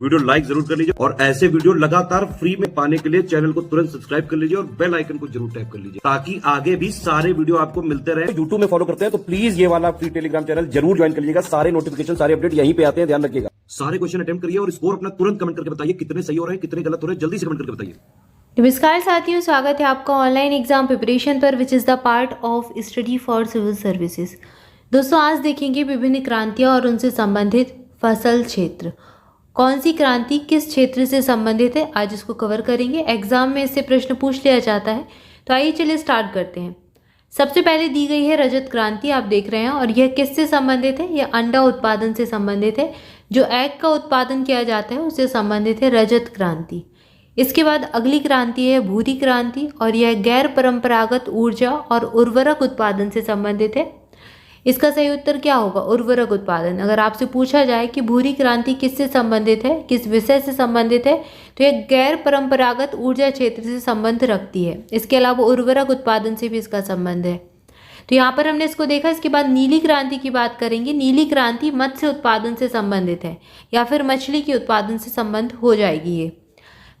Video like जरूर कर लीजिए और ऐसे वीडियो लगातार फ्री में पाने के लिए चैनल को तुरंत सब्सक्राइब कर लीजिए और बेल आइकन को जरूर टैप कर लीजिए ताकि आगे भी सारे वीडियो आपको मिलते रहे। यूट्यूब में फॉलो करते हैं तो प्लीज ये वाला फ्री टेलीग्राम चैनल जरूर ज्वाइन कर लीजिएगा। सारे नोटिफिकेशन सारे अपडेट यहीं पे आते हैं, ध्यान रखिएगा। सारे क्वेश्चन अटेम्प्ट करिए और स्कोर अपना तुरंत कमेंट करके बताइए कितने सही हो रहे हैं कितने गलत हो रहे हैं, जल्दी से कमेंट करके बताइए। नमस्कार साथियों, स्वागत है आपका ऑनलाइन एग्जाम प्रिपरेशन पर which is the part of study for civil services. दोस्तों, आज देखेंगे विभिन्न क्रांतियां और उनसे संबंधित फसल क्षेत्र। कौन सी क्रांति किस क्षेत्र से संबंधित है, आज इसको कवर करेंगे। एग्जाम में इससे प्रश्न पूछ लिया जाता है, तो आइए चलिए स्टार्ट करते हैं। सबसे पहले दी गई है रजत क्रांति, आप देख रहे हैं, और यह किससे संबंधित है? यह अंडा उत्पादन से संबंधित है। जो एग का उत्पादन किया जाता है उससे संबंधित है रजत क्रांति। इसके बाद अगली क्रांति है भूरी क्रांति, और यह गैर परंपरागत ऊर्जा और उर्वरक उत्पादन से संबंधित है। इसका सही उत्तर क्या होगा? उर्वरक उत्पादन। अगर आपसे पूछा जाए कि भूरी क्रांति किससे संबंधित है, किस विषय से संबंधित है, तो यह गैर परंपरागत ऊर्जा क्षेत्र से संबंध रखती है। इसके अलावा उर्वरक उत्पादन से भी इसका संबंध है। तो यहाँ पर हमने इसको देखा। इसके बाद नीली क्रांति की बात करेंगे। नीली क्रांति मत्स्य उत्पादन से संबंधित है या फिर मछली के उत्पादन से संबंध हो जाएगी ये।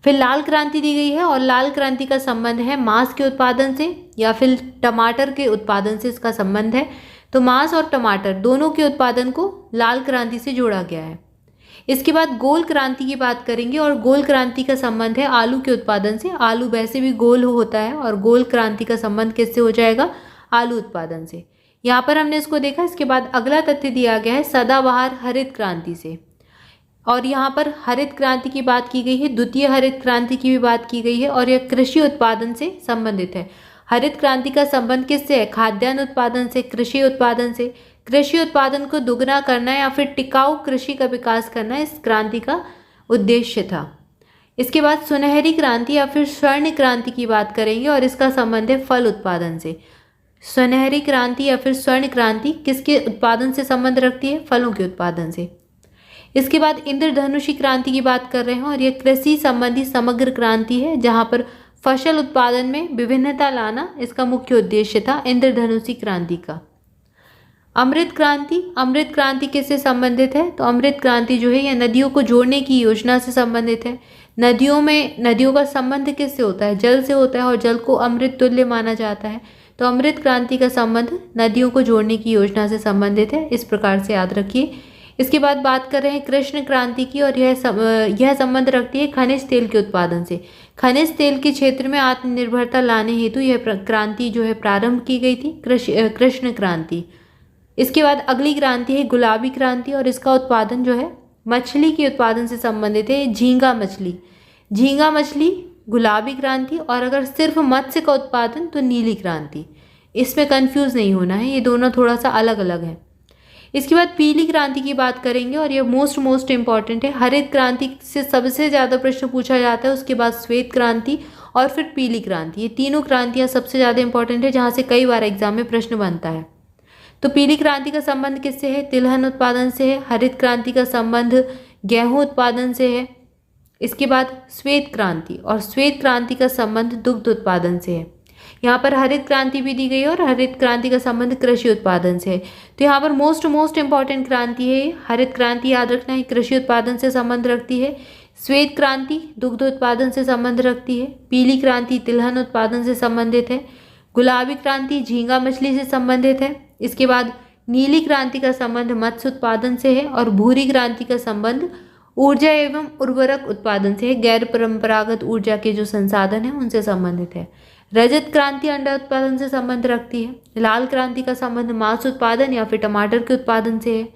फिर लाल क्रांति दी गई है, और लाल क्रांति का संबंध है मांस के उत्पादन से या फिर टमाटर के उत्पादन से इसका संबंध है। तो मांस और टमाटर दोनों के उत्पादन को लाल क्रांति से जोड़ा गया है। इसके बाद गोल क्रांति की बात करेंगे, और गोल क्रांति का संबंध है आलू के उत्पादन से। आलू वैसे भी गोल होता है, और गोल क्रांति का संबंध किससे हो जाएगा? आलू उत्पादन से। यहाँ पर हमने इसको देखा। इसके बाद अगला तथ्य दिया गया है सदाबहार हरित क्रांति से, और यहाँ पर हरित क्रांति की बात की गई है, द्वितीय हरित क्रांति की भी बात की गई है, और यह कृषि उत्पादन से संबंधित है। हरित क्रांति का संबंध किससे है? खाद्यान्न उत्पादन से, कृषि उत्पादन से। कृषि उत्पादन को दुगना करना या फिर टिकाऊ कृषि का विकास करना इस क्रांति का उद्देश्य था। इसके बाद सुनहरी क्रांति या फिर स्वर्ण क्रांति की बात करेंगे, और इसका संबंध है फल उत्पादन से। सुनहरी क्रांति या फिर स्वर्ण क्रांति किसके उत्पादन से संबंध रखती है? फलों के उत्पादन से। इसके बाद इंद्रधनुषी क्रांति की बात कर रहे हैं, और यह कृषि संबंधी समग्र क्रांति है जहां पर फसल उत्पादन में विभिन्नता लाना इसका मुख्य उद्देश्य था इंद्रधनुषी क्रांति का। अमृत क्रांति। अमृत क्रांति किससे संबंधित है? तो अमृत क्रांति जो है यह नदियों को जोड़ने की योजना से संबंधित है। नदियों का संबंध किससे होता है? जल से होता है, और जल को अमृत तुल्य माना जाता है। तो अमृत क्रांति का संबंध नदियों को जोड़ने की योजना से संबंधित है, इस प्रकार से याद रखिए। इसके बाद बात कर रहे हैं कृष्ण क्रांति की, और यह संबंध रखती है खनिज तेल के उत्पादन से। खनिज तेल के क्षेत्र में आत्मनिर्भरता लाने हेतु यह क्रांति जो है प्रारंभ की गई थी, कृष्ण क्रांति। इसके बाद अगली क्रांति है गुलाबी क्रांति, और इसका उत्पादन जो है मछली के उत्पादन से संबंधित है। झींगा मछली गुलाबी क्रांति, और अगर सिर्फ मत्स्य का उत्पादन तो नीली क्रांति। इसमें कंफ्यूज नहीं होना है, ये दोनों थोड़ा सा अलग अलग है। इसके बाद पीली क्रांति की बात करेंगे, और यह मोस्ट इंपॉर्टेंट है। हरित क्रांति से सबसे ज़्यादा प्रश्न पूछा जाता है, उसके बाद श्वेत क्रांति और फिर पीली क्रांति। ये तीनों क्रांतियाँ सबसे ज़्यादा इंपॉर्टेंट है, जहाँ से कई बार एग्जाम में प्रश्न बनता है। तो पीली क्रांति का संबंध किससे है? तिलहन उत्पादन से है। हरित क्रांति का संबंध गेहूँ उत्पादन से है। इसके बाद श्वेत क्रांति, और श्वेत क्रांति का संबंध दुग्ध उत्पादन से है। यहाँ पर हरित क्रांति भी दी गई है, और हरित क्रांति का संबंध कृषि उत्पादन से है। तो यहाँ पर मोस्ट इंपॉर्टेंट क्रांति है हरित क्रांति, याद रखना है, कृषि उत्पादन से संबंध रखती है। श्वेत क्रांति दुग्ध उत्पादन से संबंध रखती है। पीली क्रांति तिलहन उत्पादन से संबंधित है। गुलाबी क्रांति झींगा मछली से संबंधित है। इसके बाद नीली क्रांति का संबंध मत्स्य उत्पादन से है, और भूरी क्रांति का संबंध ऊर्जा एवं उर्वरक उत्पादन से है। गैर परंपरागत ऊर्जा के जो संसाधन है उनसे संबंधित है। रजत क्रांति अंडा उत्पादन से संबंध रखती है। लाल क्रांति का संबंध मांस उत्पादन या फिर टमाटर के उत्पादन से है।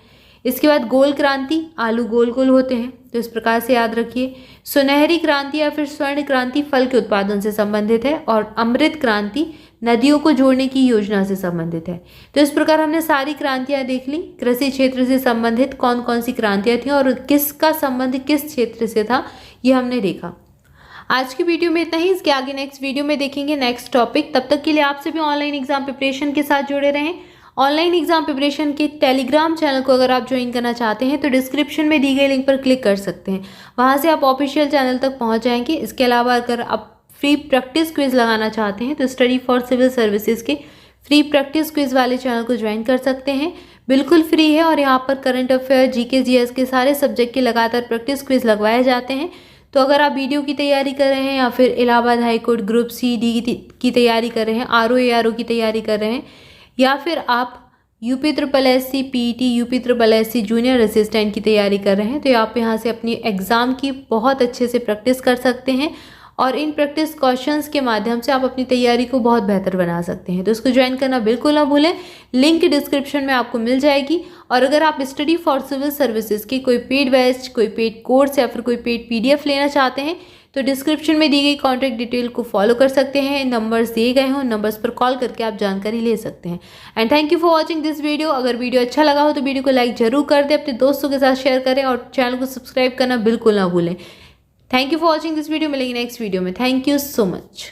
इसके बाद गोल क्रांति, आलू गोल गोल होते हैं, तो इस प्रकार से याद रखिए। सुनहरी क्रांति या फिर स्वर्ण क्रांति फल के उत्पादन से संबंधित है, और अमृत क्रांति नदियों को जोड़ने की योजना से संबंधित है। तो इस प्रकार हमने सारी क्रांतियां देख ली। कृषि क्षेत्र से संबंधित कौन कौन सी क्रांतियां थी और किसका संबंध किस क्षेत्र से था, ये हमने देखा। आज की वीडियो में इतना ही। इसके आगे नेक्स्ट वीडियो में देखेंगे नेक्स्ट टॉपिक। तब तक के लिए आपसे भी ऑनलाइन एग्जाम प्रिपरेशन के साथ जुड़े रहें। ऑनलाइन एग्जाम प्रिपरेशन के टेलीग्राम चैनल को अगर आप ज्वाइन करना चाहते हैं तो डिस्क्रिप्शन में दी गई लिंक पर क्लिक कर सकते हैं, वहां से आप ऑफिशियल चैनल तक पहुंच जाएंगे। इसके अलावा अगर आप फ्री प्रैक्टिस क्विज लगाना चाहते हैं तो स्टडी फॉर सिविल सर्विसेज के फ्री प्रैक्टिस क्विज वाले चैनल को ज्वाइन कर सकते हैं। बिल्कुल फ्री है और यहाँ पर करंट अफेयर, जीके, जीएस के सारे सब्जेक्ट के लगातार प्रैक्टिस क्विज लगवाए जाते हैं। तो अगर आप वीडियो की तैयारी कर रहे हैं या फिर Allahabad high court group C D की तैयारी कर रहे हैं, आरओ एआरओ की तैयारी कर रहे हैं, या फिर आप UP triple S C PET, UP triple S C junior assistant की तैयारी कर रहे हैं, तो आप यहाँ से अपनी एग्ज़ाम की बहुत अच्छे से प्रैक्टिस कर सकते हैं और इन प्रैक्टिस क्वेश्चंस के माध्यम से आप अपनी तैयारी को बहुत बेहतर बना सकते हैं। तो इसको ज्वाइन करना बिल्कुल ना भूलें, लिंक डिस्क्रिप्शन में आपको मिल जाएगी। और अगर आप स्टडी फॉर सिविल सर्विसेज की कोई पेड बैच, कोई पेड कोर्स या फिर कोई पेड पीडीएफ लेना चाहते हैं तो डिस्क्रिप्शन में दी गई कॉन्टैक्ट डिटेल को फॉलो कर सकते हैं। नंबर्स दिए गए हों, नंबर्स पर कॉल करके आप जानकारी ले सकते हैं। And thank you for watching this video. अगर वीडियो अच्छा लगा हो तो वीडियो को लाइक जरूर कर दें, अपने दोस्तों के साथ शेयर करें और चैनल को सब्सक्राइब करना बिल्कुल ना भूलें। Thank you for watching this video. मिलेंगे नेक्स्ट वीडियो में। Thank you so much.